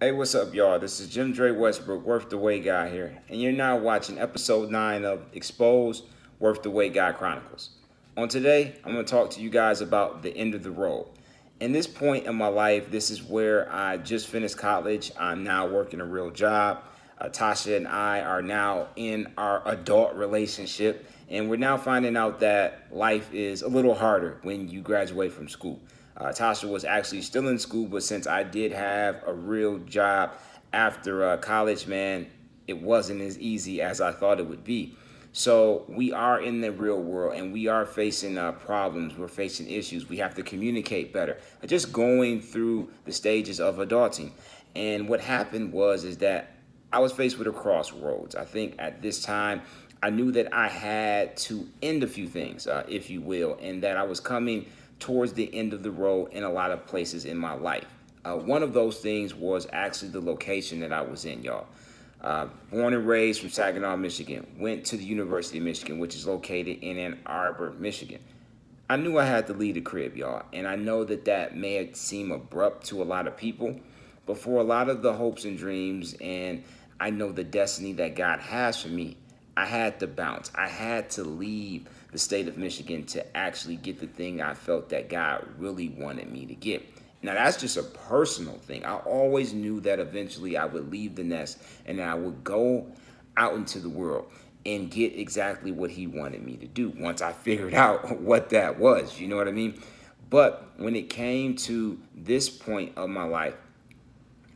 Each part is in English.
Hey, what's up, y'all? This is Jim Dre Westbrook, Worth the Wait Guy here, and you're now watching episode 9 of Exposed Worth the Wait Guy Chronicles. On today, I'm going to talk to you guys about the end of the road. In this point in my life, this is where I just finished college. I'm now working a real job. Tasha and I are now in our adult relationship, and we're now finding out that life is a little harder when you graduate from school. Tasha was actually still in school, but since I did have a real job after college, man, it wasn't as easy as I thought it would be. So we are in the real world, and we are facing problems. We're facing issues. We have to communicate better. Just going through the stages of adulting, and what happened was is that I was faced with a crossroads. I think at this time, I knew that I had to end a few things, if you will, and that I was coming towards the end of the road in a lot of places in my life. One of those things was actually the location that I was in, y'all. Born and raised from Saginaw, Michigan. Went to the University of Michigan, which is located in Ann Arbor, Michigan. I knew I had to leave the crib, y'all, and I know that that may seem abrupt to a lot of people, but for a lot of the hopes and dreams, and I know the destiny that God has for me, I had to bounce. I had to leave the state of Michigan to actually get the thing I felt that God really wanted me to get. Now, that's just a personal thing. I always knew that eventually I would leave the nest and I would go out into the world and get exactly what he wanted me to do once I figured out what that was. You know what I mean? But when it came to this point of my life,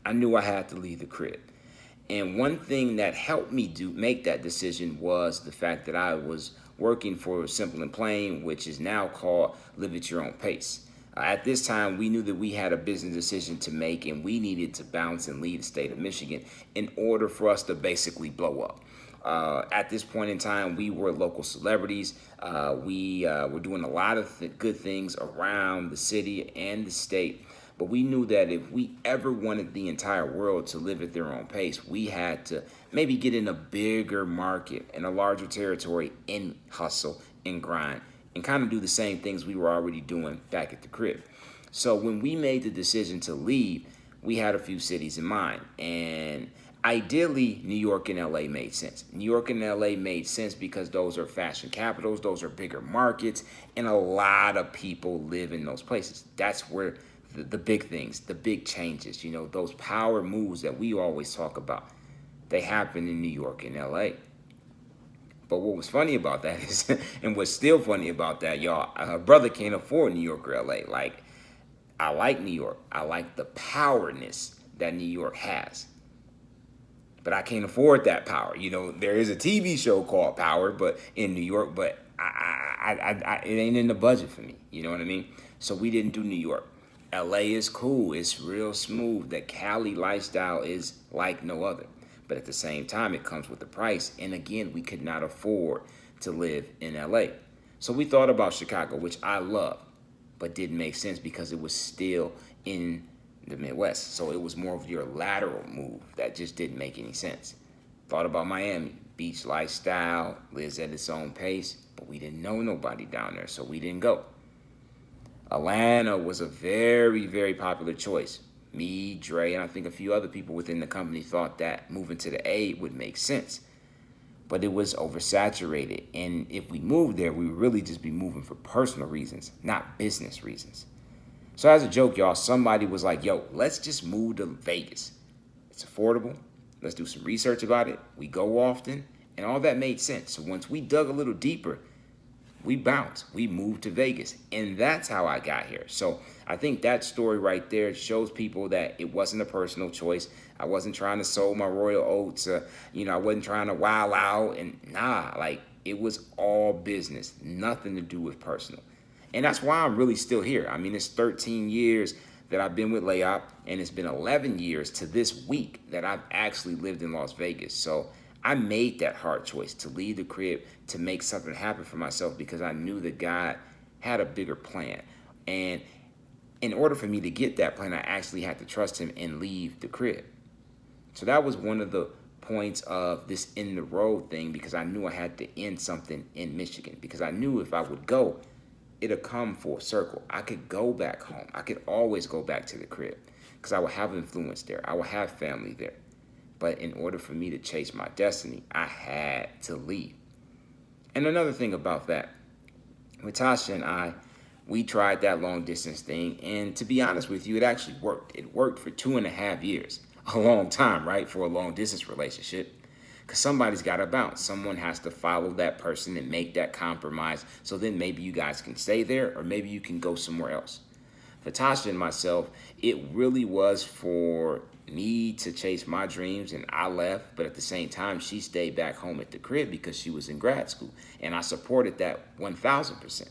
I knew I had to leave the crib. And one thing that helped me do make that decision was the fact that I was working for Simple and Plain, which is now called Live at Your Own Pace. At this time, we knew that we had a business decision to make, and we needed to bounce and leave the state of Michigan in order for us to basically blow up. At this point in time, we were local celebrities. We were doing a lot of good things around the city and the state. But we knew that if we ever wanted the entire world to live at their own pace, we had to maybe get in a bigger market and a larger territory and hustle and grind and kind of do the same things we were already doing back at the crib. So when we made the decision to leave, we had a few cities in mind. And ideally, New York and LA made sense. New York and LA made sense because those are fashion capitals, those are bigger markets, and a lot of people live in those places. That's where the big things, the big changes, those power moves that we always talk about, they happen in New York and LA. But what was funny about that is, and what's still funny about that, y'all, her brother can't afford New York or LA. Like, I like New York. I like the powerness that New York has. But I can't afford that power. There is a TV show called Power, but in New York, but it ain't in the budget for me. You know what I mean? So we didn't do New York. LA is cool. It's real smooth. The Cali lifestyle is like no other. But at the same time, it comes with a price. And again, we could not afford to live in LA. So we thought about Chicago, which I love, but didn't make sense because it was still in the Midwest. So it was more of your lateral move that just didn't make any sense. Thought about Miami, beach lifestyle, lives at its own pace, but we didn't know nobody down there, so we didn't go. Atlanta was a very, very popular choice. Me, Dre, and I think a few other people within the company thought that moving to the A would make sense. But it was oversaturated. And if we moved there, we would really just be moving for personal reasons, not business reasons. So as a joke, y'all, somebody was like, yo, let's just move to Vegas. It's affordable. Let's do some research about it. We go often. And all that made sense. So once we dug a little deeper, we bounced. We moved to Vegas. And that's how I got here. So I think that story right there shows people that it wasn't a personal choice. I wasn't trying to sow my royal oats. I wasn't trying to wild out. And it was all business. Nothing to do with personal. And that's why I'm really still here. I mean, it's 13 years that I've been with Layop, and it's been 11 years to this week that I've actually lived in Las Vegas. So I made that hard choice to leave the crib, to make something happen for myself because I knew that God had a bigger plan. And in order for me to get that plan, I actually had to trust him and leave the crib. So that was one of the points of this in the road thing because I knew I had to end something in Michigan because I knew if I would go, it'll come full circle. I could go back home. I could always go back to the crib. because I will have influence there. I will have family there. But in order for me to chase my destiny, I had to leave. And another thing about that, with Tasha and I, we tried that long distance thing. And to be honest with you, it actually worked. It worked for 2.5 years. A long time, right? For a long distance relationship. Because somebody's got to bounce. Someone has to follow that person and make that compromise. So then maybe you guys can stay there or maybe you can go somewhere else. For Tasha and myself, it really was for me to chase my dreams, and I left. But at the same time, she stayed back home at the crib because she was in grad school. And I supported that 1,000%.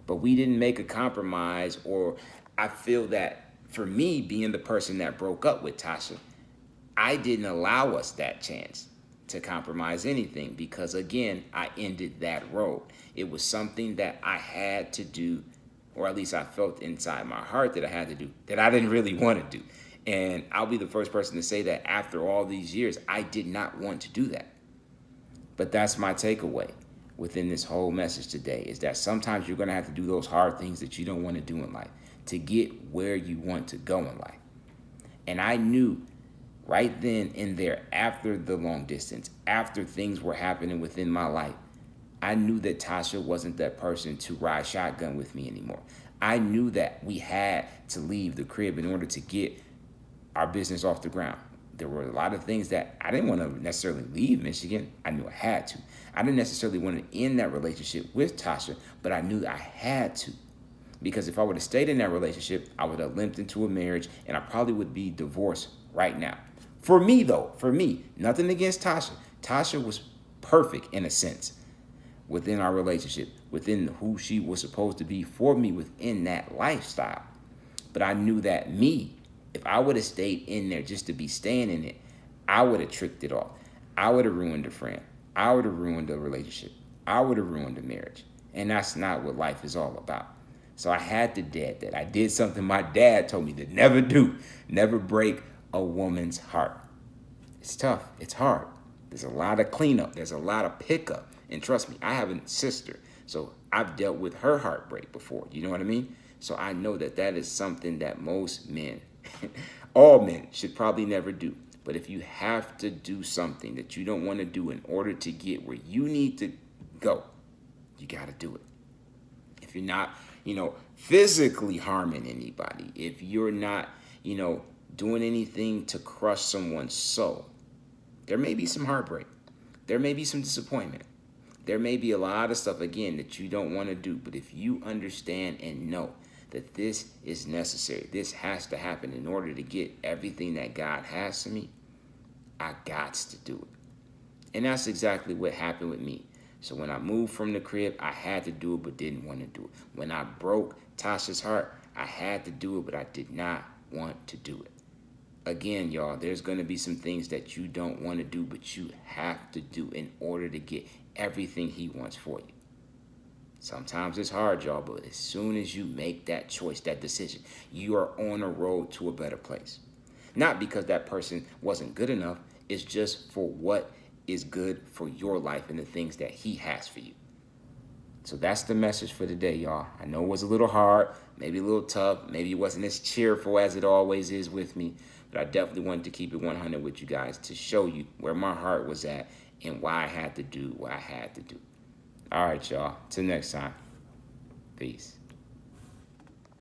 But we didn't make a compromise, or I feel that for me, being the person that broke up with Tasha, I didn't allow us that chance to compromise anything because, again, I ended that road. It was something that I had to do, or at least I felt inside my heart that I had to do, that I didn't really want to do. And I'll be the first person to say that after all these years, I did not want to do that. But that's my takeaway within this whole message today, is that sometimes you're going to have to do those hard things that you don't want to do in life to get where you want to go in life. And I knew right then and there, after the long distance, after things were happening within my life, I knew that Tasha wasn't that person to ride shotgun with me anymore. I knew that we had to leave the crib in order to get our business off the ground. There were a lot of things that I didn't want to necessarily leave Michigan. I knew I had to. I didn't necessarily want to end that relationship with Tasha, but I knew I had to. Because if I would have stayed in that relationship, I would have limped into a marriage and I probably would be divorced right now. For me, though, nothing against Tasha. Tasha was perfect in a sense within our relationship, within who she was supposed to be for me within that lifestyle. But I knew that if I would have stayed in there just to be staying in it, I would have tricked it off. I would have ruined a friend. I would have ruined a relationship. I would have ruined a marriage. And that's not what life is all about. So I had to dead that. I did something my dad told me to never do. Never break a woman's heart. It's tough. It's hard. There's a lot of cleanup. There's a lot of pickup. And trust me, I have a sister. So I've dealt with her heartbreak before. You know what I mean? So I know that that is something that most men, all men, should probably never do. But if you have to do something that you don't want to do in order to get where you need to go, you got to do it. If you're not, physically harming anybody, if you're not, doing anything to crush someone's soul, there may be some heartbreak. There may be some disappointment. There may be a lot of stuff, again, that you don't want to do. But if you understand and know that this is necessary, this has to happen in order to get everything that God has for me, I got to do it. And that's exactly what happened with me. So when I moved from the crib, I had to do it but didn't want to do it. When I broke Tasha's heart, I had to do it but I did not want to do it. Again, y'all, there's going to be some things that you don't want to do but you have to do in order to get everything he wants for you. Sometimes it's hard, y'all, but as soon as you make that choice, that decision, you are on a road to a better place. Not because that person wasn't good enough, it's just for what is good for your life and the things that he has for you. So that's the message for today, y'all. I know it was a little hard, maybe a little tough, maybe it wasn't as cheerful as it always is with me, but I definitely wanted to keep it 100 with you guys to show you where my heart was at and why I had to do what I had to do. All right, y'all. Till next time. Peace.